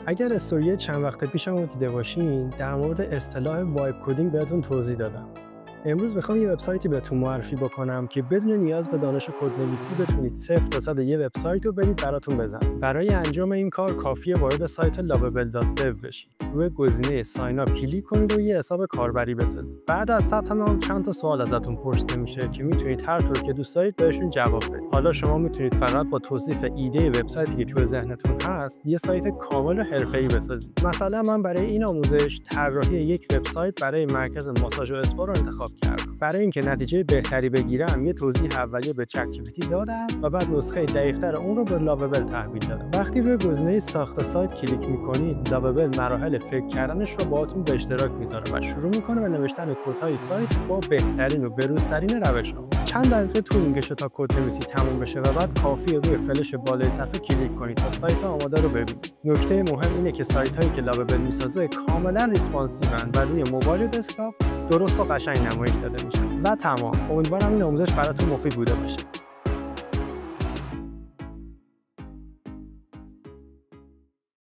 اگر استوری چند وقت پیشم رو دیده باشین، در مورد اصطلاح وایب کدینگ بهتون توضیح دادم. امروز میخوام یه وبسایتی بهتون معرفی بکنم که بدون نیاز به دانش کدنویسی بتونید 0 تا 100 یه وبسایت رو بدید براتون بزنه. برای انجام این کار کافیه وارد سایت lovable.dev بشید. روی گزینه ساین اپ کلیک کنید و یه حساب کاربری بسازید. بعد از ثبت نام چند تا سوال ازتون پرسیده میشه که میتونید هر طور که دوست دارید بهشون جواب بدید. حالا شما میتونید فقط با توصیف ایده وبسایتی که تو ذهنتون هست، یه سایت کامل و حرفه‌ای بسازید. مثلا من برای این آموزش طراحی یک وبسایت برای مرکز ماساژ و اسپا رو انتخاب کردم. برای اینکه نتیجه بهتری بگیرم یه توضیح اولیه به چت جی پی تی دادم و بعد نسخه دقیق‌تر اون رو به لاوابل تحویل دادم. وقتی روی گزینه ساخت سایت کلیک می‌کنید، لاوابل مراحل فکر کردنش رو باهاتون به اشتراک میذاره و شروع می‌کنه به نوشتن کدهای سایت با بهترین و بروزترین روش‌ها. چند دقیقه طول می‌کشه تا کدنویسی تموم بشه و بعد کافیه روی فلش بالای صفحه کلیک کنید تا سایت آماده رو ببینید. نکته مهم اینه که سایت‌هایی که لاوابل می‌سازه کاملاً ریسپانسیون و روی موبایل و دسکتاپ درست و قشنگ نمایش داده میشن. و تمام. امیدوارم این آموزش براتون مفید بوده باشه.